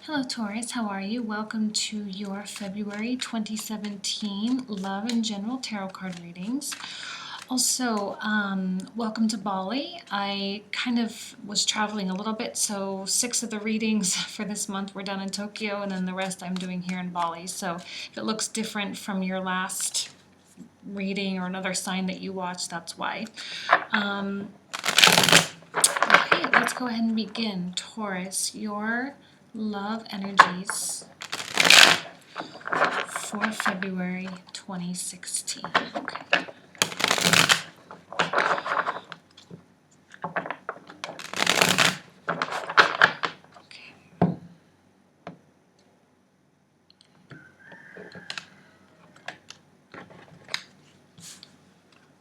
Hello Taurus, how are you? Welcome to your February 2017 Love and General Tarot card readings. Also, welcome to Bali. I kind of was traveling a little bit, so 6 of the readings for this month were done in Tokyo, and then the rest I'm doing here in Bali. So if it looks different from your last reading or another sign that you watched, that's why. Okay, let's go ahead and begin. Taurus, your love energies for February 2016. Okay.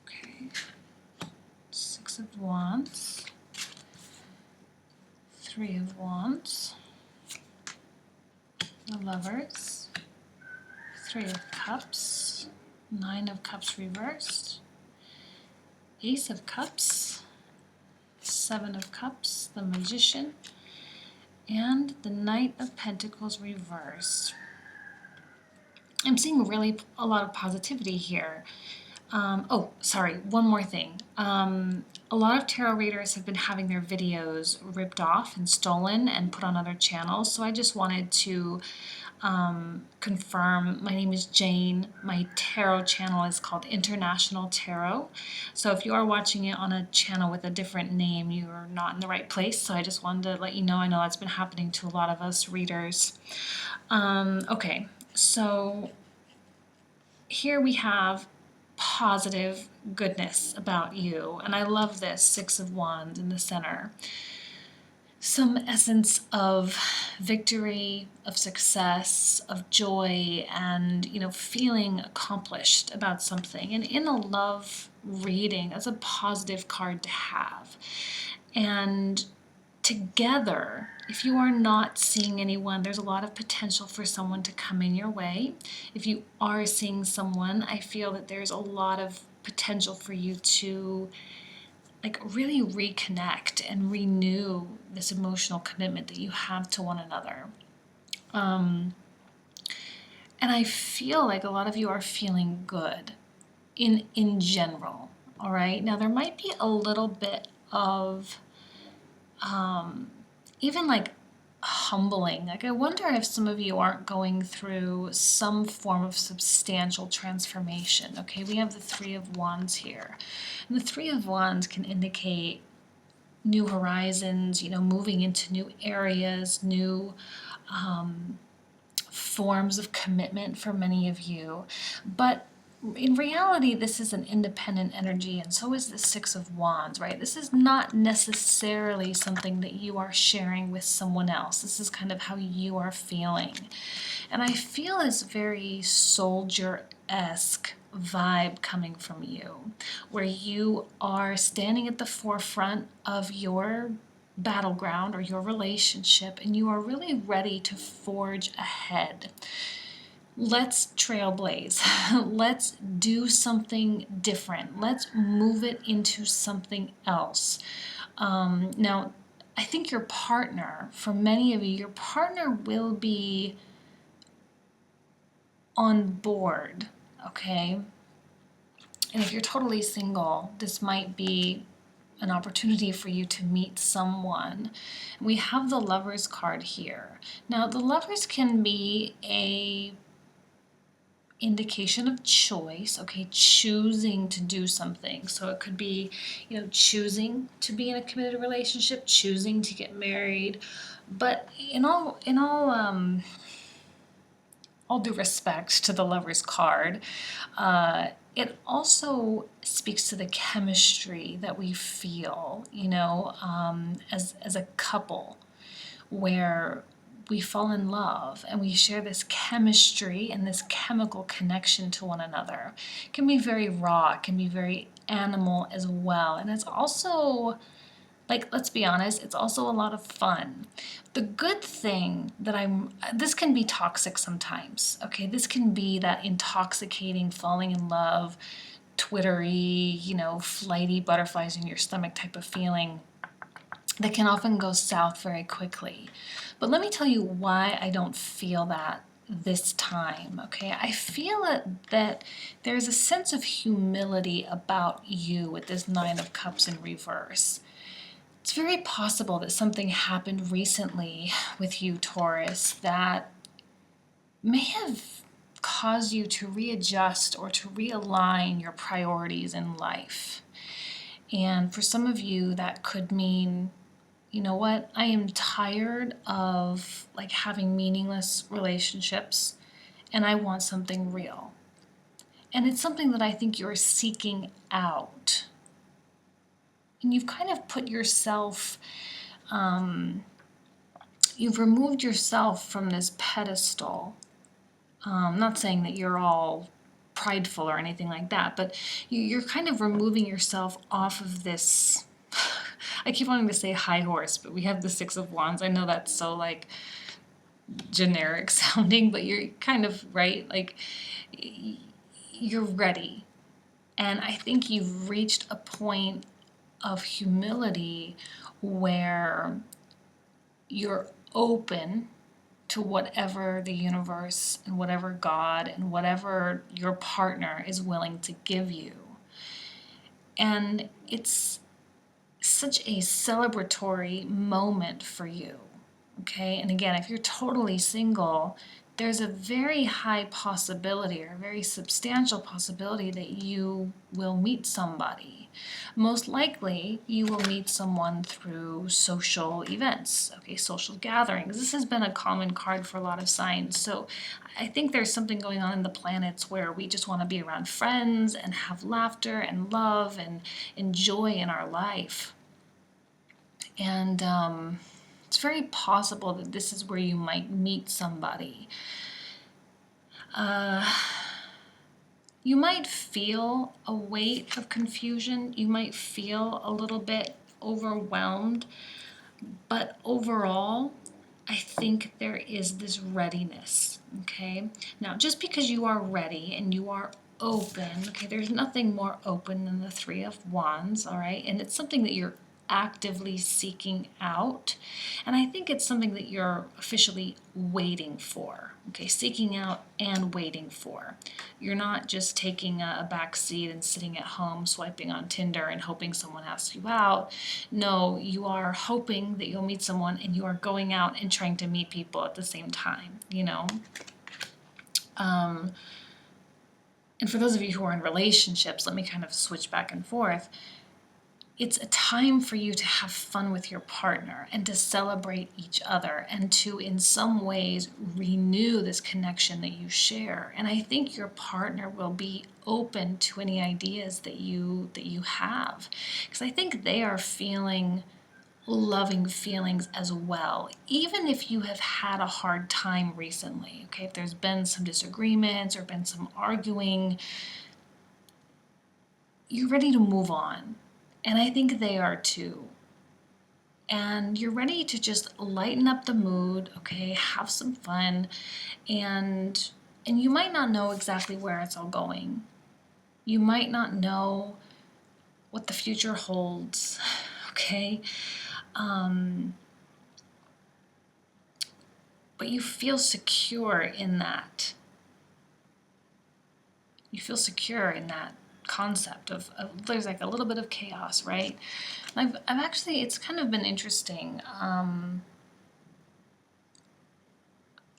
Okay. 6 of Wands, 3 of Wands, the Lovers, 3 of Cups, 9 of Cups reversed, Ace of Cups, 7 of Cups, the Magician, and the Knight of Pentacles reversed. I'm seeing really a lot of positivity here. Oh, sorry, one more thing. A lot of tarot readers have been having their videos ripped off and stolen and put on other channels, so I just wanted to confirm. My name is Jane. My tarot channel is called International Tarot. So if you are watching it on a channel with a different name, you're not in the right place. So I just wanted to let you know. I know that's been happening to a lot of us readers. Okay, so here we have positive goodness about you, and I love this 6 of Wands in the center. Some essence of victory, of success, of joy, and feeling accomplished about something. And in a love reading, that's a positive card to have. And together, if you are not seeing anyone, there's a lot of potential for someone to come in your way. If you are seeing someone, I feel that there's a lot of potential for you to really reconnect and renew this emotional commitment that you have to one another. And I feel like a lot of you are feeling good in general, all right? Now there might be a little bit of even humbling. I wonder if some of you aren't going through some form of substantial transformation. Okay, we have the 3 of Wands here. And the 3 of Wands can indicate new horizons, moving into new areas, new forms of commitment for many of you. But in reality, this is an independent energy, and so is the 6 of Wands, right? This is not necessarily something that you are sharing with someone else. This is kind of how you are feeling. And I feel this very soldier-esque vibe coming from you, where you are standing at the forefront of your battleground or your relationship, and you are really ready to forge ahead. Let's trailblaze. Let's do something different. Let's move it into something else. Now, I think your partner, for many of you, your partner will be on board, okay? And if you're totally single, this might be an opportunity for you to meet someone. We have the Lovers card here. Now, the Lovers can be a indication of choice, okay, choosing to do something. So it could be, choosing to be in a committed relationship, choosing to get married. But in all due respect to the Lovers card, it also speaks to the chemistry that we feel, as a couple, where we fall in love and we share this chemistry and this chemical connection to one another. It can be very raw, it can be very animal as well, and it's also, let's be honest, it's also a lot of fun. The good thing that this can be toxic sometimes, okay? This can be that intoxicating, falling in love, twittery, flighty, butterflies in your stomach type of feeling. that can often go south very quickly. But let me tell you why I don't feel that this time, okay? I feel that there's a sense of humility about you with this Nine of Cups in reverse. It's very possible that something happened recently with you, Taurus, that may have caused you to readjust or to realign your priorities in life. And for some of you, that could mean, you know what, I am tired of like having meaningless relationships and I want something real. And it's something that I think you're seeking out. And you've kind of put yourself, you've removed yourself from this pedestal. Not saying that you're all prideful or anything like that, but you're kind of removing yourself off of this. I keep wanting to say high horse, but we have the Six of Wands. I know that's so like generic sounding, but you're kind of right. Like you're ready. And I think you've reached a point of humility where you're open to whatever the universe and whatever God and whatever your partner is willing to give you. And it's such a celebratory moment for you, okay? And again, if you're totally single, there's a very high possibility or a very substantial possibility that you will meet somebody. Most likely, you will meet someone through social events, okay, social gatherings. This has been a common card for a lot of signs. So I think there's something going on in the planets where we just want to be around friends and have laughter and love and joy in our life. And it's very possible that this is where you might meet somebody. You might feel a weight of confusion. You might feel a little bit overwhelmed. But overall, I think there is this readiness, okay? Now, just because you are ready and you are open, okay, there's nothing more open than the Three of Wands, all right? And it's something that you're actively seeking out. And I think it's something that you're officially waiting for, okay? Seeking out and waiting for. You're not just taking a back seat and sitting at home swiping on Tinder and hoping someone asks you out. No, you are hoping that you'll meet someone and you are going out and trying to meet people at the same time, you know? And for those of you who are in relationships, let me kind of switch back and forth. It's a time for you to have fun with your partner and to celebrate each other and to, in some ways, renew this connection that you share. And I think your partner will be open to any ideas that you have, because I think they are feeling loving feelings as well, even if you have had a hard time recently. Okay, if there's been some disagreements or been some arguing, you're ready to move on. And I think they are too. And you're ready to just lighten up the mood, okay, have some fun, and you might not know exactly where it's all going. You might not know what the future holds, okay? But you feel secure in that. You feel secure in that concept of there's like a little bit of chaos, right? I've actually, it's kind of been interesting.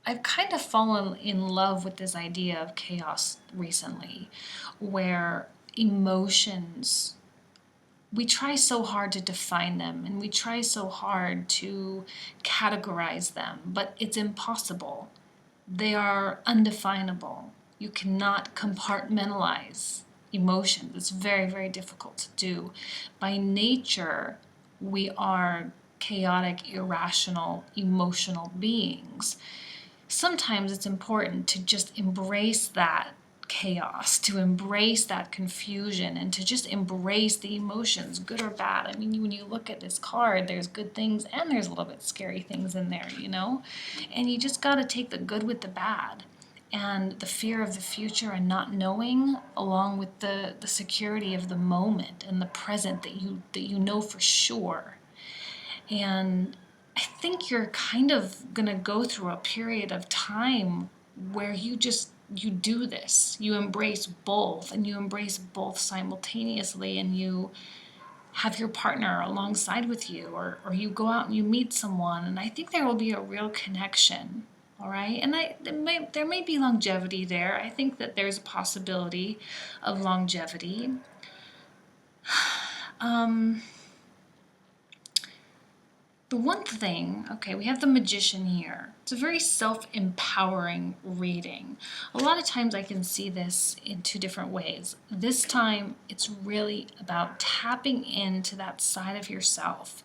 I've kind of fallen in love with this idea of chaos recently, where emotions, we try so hard to define them and we try so hard to categorize them, but it's impossible. They are undefinable. You cannot compartmentalize emotions. It's very, very difficult to do. By nature, we are chaotic, irrational, emotional beings. Sometimes it's important to just embrace that chaos, to embrace that confusion, and to just embrace the emotions, good or bad. I mean, when you look at this card, there's good things and there's a little bit scary things in there, you know? And you just got to take the good with the bad. And the fear of the future and not knowing, along with the security of the moment and the present that you know for sure. And I think you're kind of going to go through a period of time where you do this. You embrace both, and you embrace both simultaneously, and you have your partner alongside with you, or you go out and you meet someone, and I think there will be a real connection. All right, and there may be longevity there. I think that there's a possibility of longevity. The one thing, okay, we have the Magician here. It's a very self-empowering reading. A lot of times I can see this in two different ways. This time it's really about tapping into that side of yourself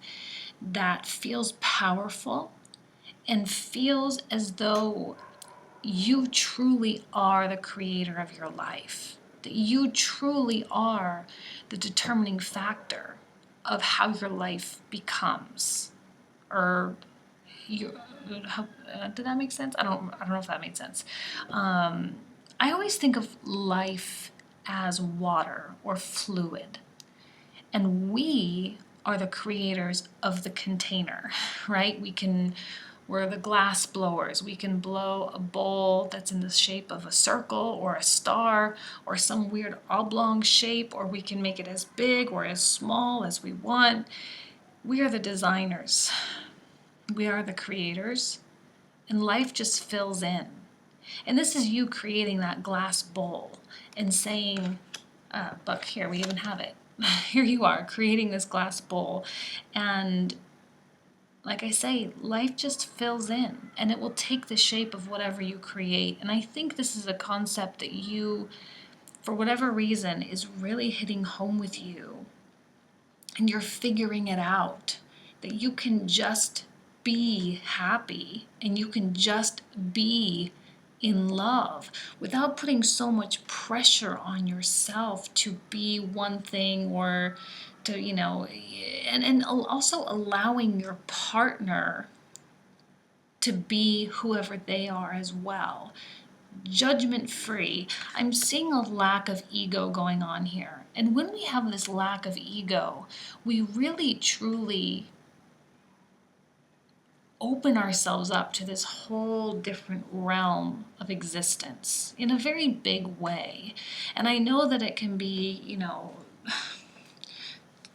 that feels powerful and feels as though you truly are the creator of your life. That you truly are the determining factor of how your life becomes. Or you, did that make sense? I don't know if that made sense. I always think of life as water or fluid, and we are the creators of the container, right? We're the glass blowers. We can blow a bowl that's in the shape of a circle or a star or some weird oblong shape, or we can make it as big or as small as we want. We are the designers. We are the creators, and life just fills in. And this is you creating that glass bowl and saying, look, here, we even have it. Here you are, creating this glass bowl. And like I say, life just fills in, and it will take the shape of whatever you create. And I think this is a concept that you, for whatever reason, is really hitting home with you. And you're figuring it out, that you can just be happy and you can just be in love without putting so much pressure on yourself to be one thing, or to, and also allowing your partner to be whoever they are as well. Judgment free. I'm seeing a lack of ego going on here. And when we have this lack of ego, we really truly open ourselves up to this whole different realm of existence in a very big way. And I know that it can be,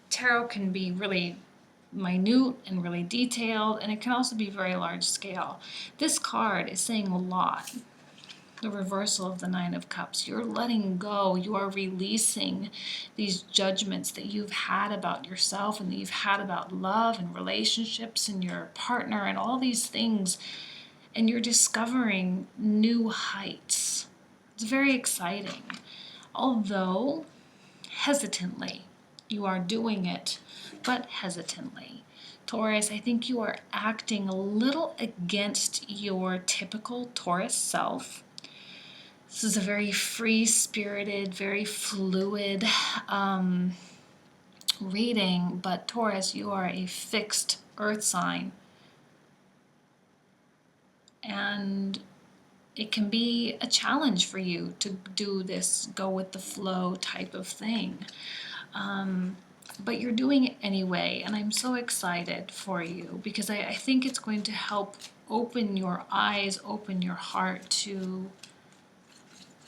tarot can be really minute and really detailed, and it can also be very large scale. This card is saying a lot. The reversal of the Nine of Cups. You're letting go. You are releasing these judgments that you've had about yourself and that you've had about love and relationships and your partner and all these things. And you're discovering new heights. It's very exciting. Although hesitantly, you are doing it, but hesitantly. Taurus, I think you are acting a little against your typical Taurus self. This is a very free-spirited, very fluid reading, but Taurus, you are a fixed earth sign. And it can be a challenge for you to do this go with the flow type of thing. But you're doing it anyway, and I'm so excited for you because I think it's going to help open your eyes, open your heart to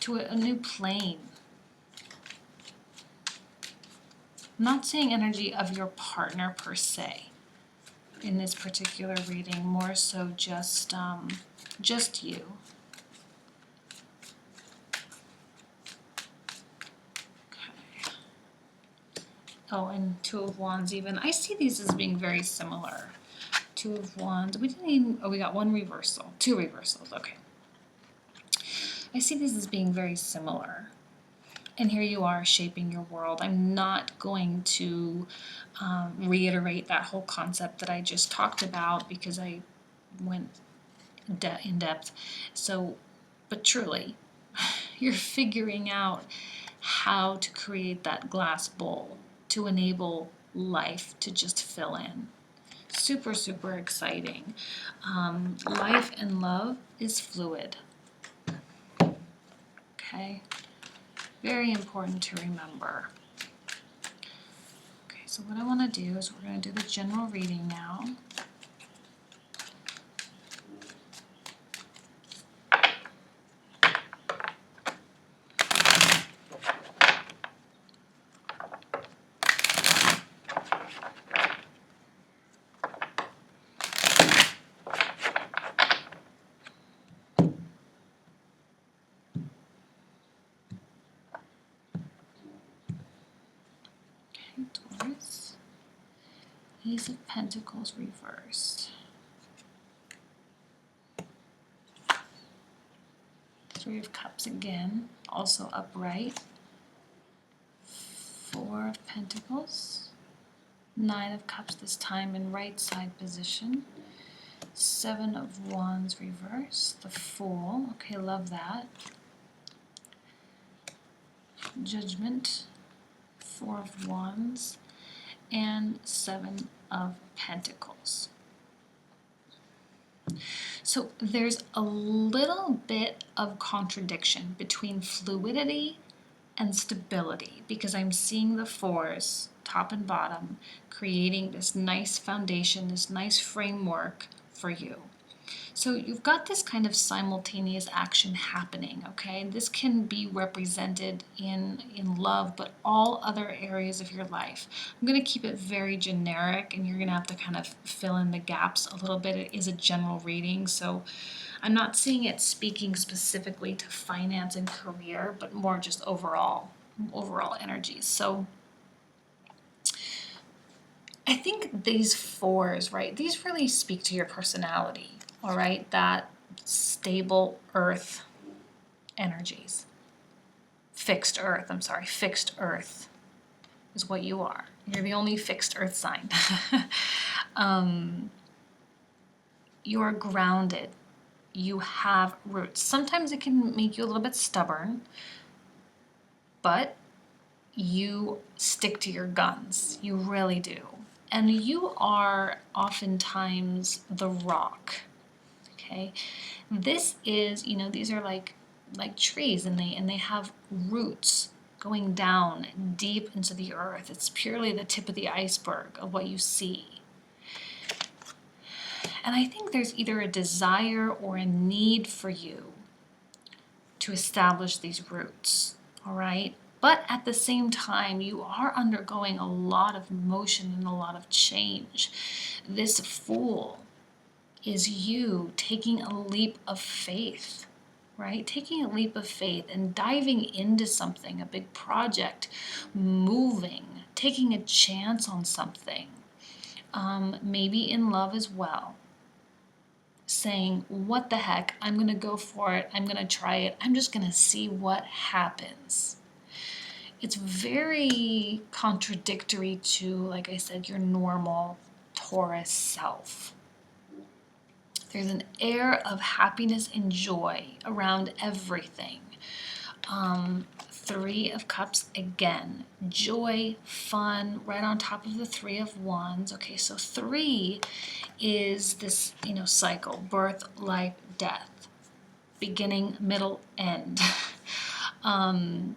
a new plane. I'm not seeing energy of your partner per se in this particular reading, more so just you. Okay. Oh, and Two of Wands even. I see these as being very similar. Two of Wands. We didn't even, we got one reversal. Two reversals, okay. I see these as being very similar. And here you are shaping your world. I'm not going to reiterate that whole concept that I just talked about because I went in depth. So, but truly, you're figuring out how to create that glass bowl to enable life to just fill in. Super, super exciting. Life and love is fluid. Okay, very important to remember. Okay, so So what I want to do is we're going to do the general reading now. Taurus, Ace of Pentacles reversed, Three of Cups again, also upright, Four of Pentacles, Nine of Cups this time in right side position, Seven of Wands reversed, the Fool, okay, love that, Judgment, Four of Wands, and Seven of Pentacles. So there's a little bit of contradiction between fluidity and stability because I'm seeing the fours, top and bottom, creating this nice foundation, this nice framework for you. So you've got this kind of simultaneous action happening, okay? This can be represented in love, but all other areas of your life. I'm going to keep it very generic, and you're going to have to kind of fill in the gaps a little bit. It is a general reading, so I'm not seeing it speaking specifically to finance and career, but more just overall energies. So I think these fours, right, these really speak to your personality. All right, that stable earth energies. Fixed earth is what you are. You're the only fixed earth sign. You're grounded. You have roots. Sometimes it can make you a little bit stubborn, but you stick to your guns. You really do. And you are oftentimes the rock. Okay, this is, these are like trees, and they have roots going down deep into the earth. It's purely the tip of the iceberg of what you see. And I think there's either a desire or a need for you to establish these roots, all right? But at the same time, you are undergoing a lot of motion and a lot of change. This Fool is you taking a leap of faith, right? Taking a leap of faith and diving into something, a big project, moving, taking a chance on something, maybe in love as well. Saying, what the heck, I'm going to go for it, I'm going to try it, I'm just going to see what happens. It's very contradictory to, like I said, your normal Taurus self. There's an air of happiness and joy around everything. Three of Cups again. Joy, fun, right on top of the Three of Wands. Okay, so three is this, cycle, birth, life, death, beginning, middle, end. And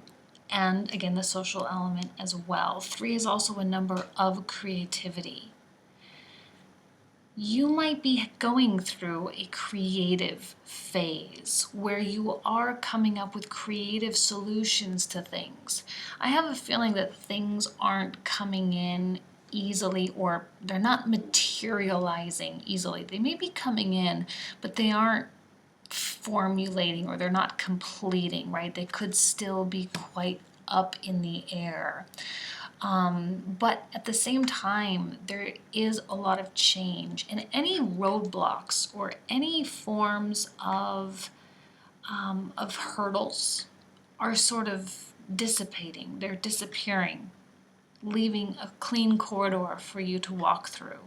again, the social element as well. Three is also a number of creativity. You might be going through a creative phase where you are coming up with creative solutions to things. I have a feeling that things aren't coming in easily, or they're not materializing easily. They may be coming in, but they aren't formulating, or they're not completing, right? They could still be quite up in the air. But at the same time, there is a lot of change, and any roadblocks or any forms of hurdles are sort of dissipating. They're disappearing, leaving a clean corridor for you to walk through.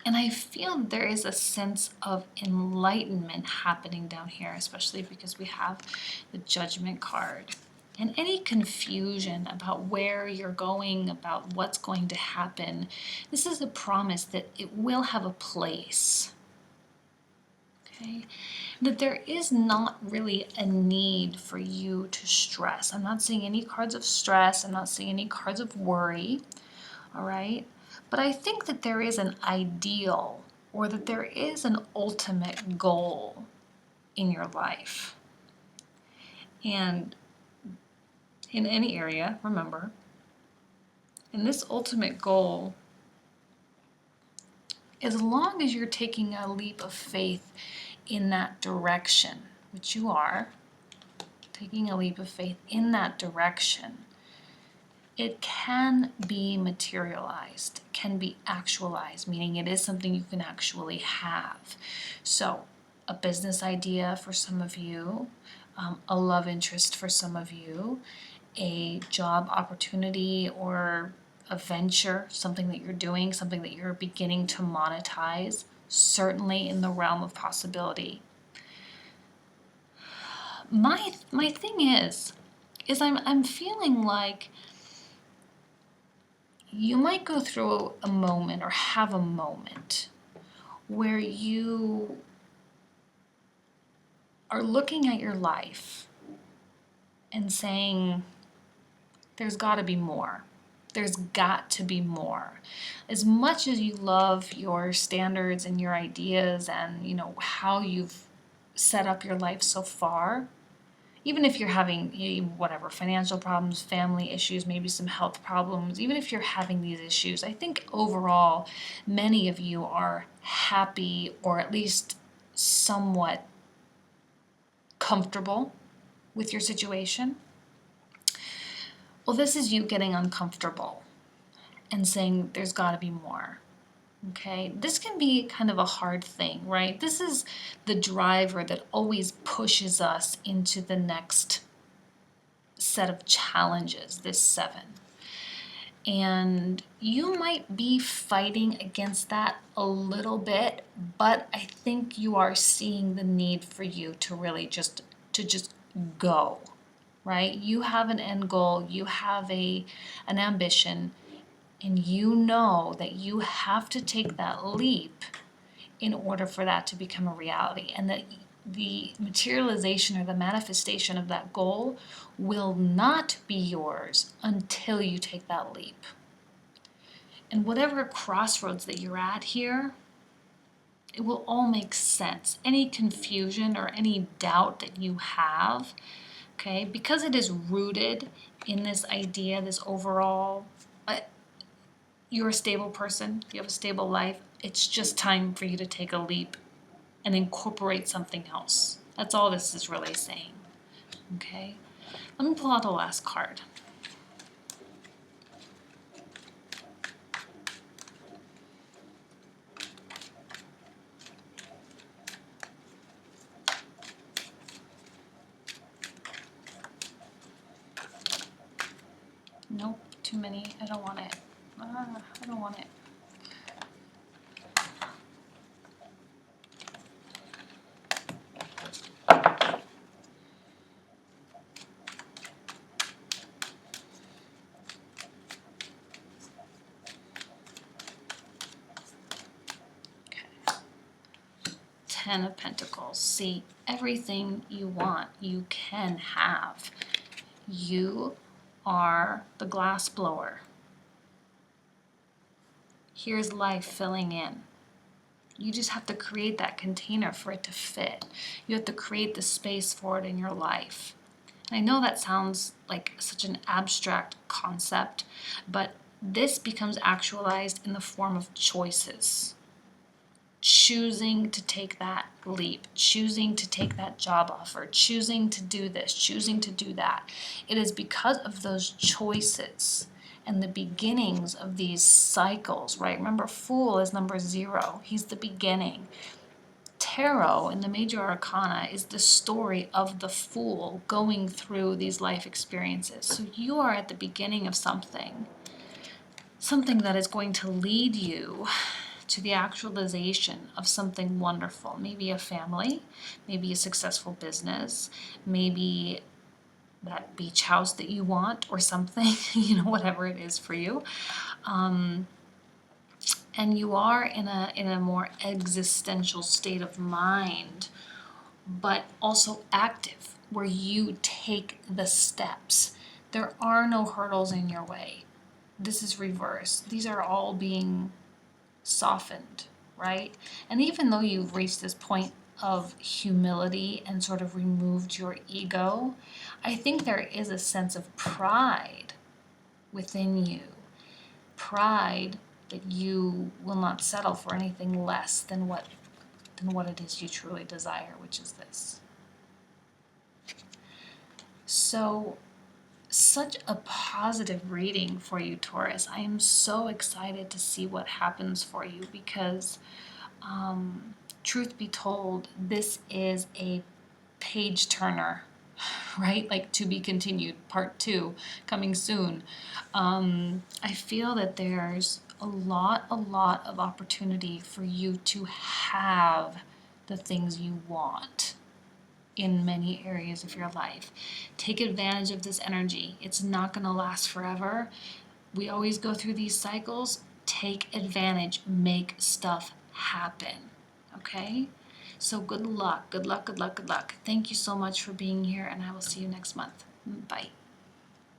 And I feel there is a sense of enlightenment happening down here, especially because we have the Judgment card. And any confusion about where you're going, about what's going to happen, this is a promise that it will have a place. Okay? That there is not really a need for you to stress. I'm not seeing any cards of stress. I'm not seeing any cards of worry. All right? But I think that there is an ideal, or that there is an ultimate goal in your life. And in any area, remember, and this ultimate goal, as long as you're taking a leap of faith in that direction, which you are, taking a leap of faith in that direction, it can be materialized, can be actualized, meaning it is something you can actually have. So, a business idea for some of you, a love interest for some of you, a job opportunity or a venture, something that you're doing, something that you're beginning to monetize, certainly in the realm of possibility. My thing is I'm feeling like you might go through a moment or have a moment where you are looking at your life and saying, there's got to be more. There's got to be more. As much as you love your standards and your ideas and, how you've set up your life so far, even if you're having whatever financial problems, family issues, maybe some health problems, even if you're having these issues, I think overall many of you are happy or at least somewhat comfortable with your situation. Well, this is you getting uncomfortable and saying there's got to be more. Okay, this can be kind of a hard thing, right? This is the driver that always pushes us into the next set of challenges, this 7. And you might be fighting against that a little bit, but I think you are seeing the need for you to really just go, right? You have an end goal, you have an ambition, and you know that you have to take that leap in order for that to become a reality, and that the materialization or the manifestation of that goal will not be yours until you take that leap. And whatever crossroads that you're at here, it will all make sense. Any confusion or any doubt that you have, okay, because it is rooted in this idea, this overall, you're a stable person, you have a stable life, it's just time for you to take a leap and incorporate something else. That's all this is really saying. Okay? Let me pull out the last card. Nope, too many. I don't want it. I don't want it. Okay. 10 of Pentacles. See, everything you want, you can have. You are the glass blower. Here's life filling in. You just have to create that container for it to fit. You have to create the space for it in your life. And I know that sounds like such an abstract concept, but this becomes actualized in the form of choices. Choosing to take that leap, choosing to take that job offer, choosing to do this, choosing to do that. It is because of those choices and the beginnings of these cycles, right? Remember, Fool is number 0. He's the beginning. Tarot in the major arcana is the story of the Fool going through these life experiences. So you are at the beginning of something that is going to lead you to the actualization of something wonderful. Maybe a family, maybe a successful business, maybe that beach house that you want or something, whatever it is for you. and you are in a more existential state of mind, but also active, where you take the steps. There are no hurdles in your way. This is reverse. These are all being softened, right? And even though you've reached this point of humility and sort of removed your ego, I think there is a sense of pride within you. Pride that you will not settle for anything less than what it is you truly desire, which is this. So, such a positive reading for you, Taurus. I am so excited to see what happens for you because, truth be told, this is a page turner, right? Like to be continued, part 2, coming soon. I feel that there's a lot of opportunity for you to have the things you want in many areas of your life. Take advantage of this energy. It's not going to last forever. We always go through these cycles. Take advantage, make stuff happen. Okay? So good luck, good luck, good luck, good luck. Thank you so much for being here, and I will see you next month. Bye.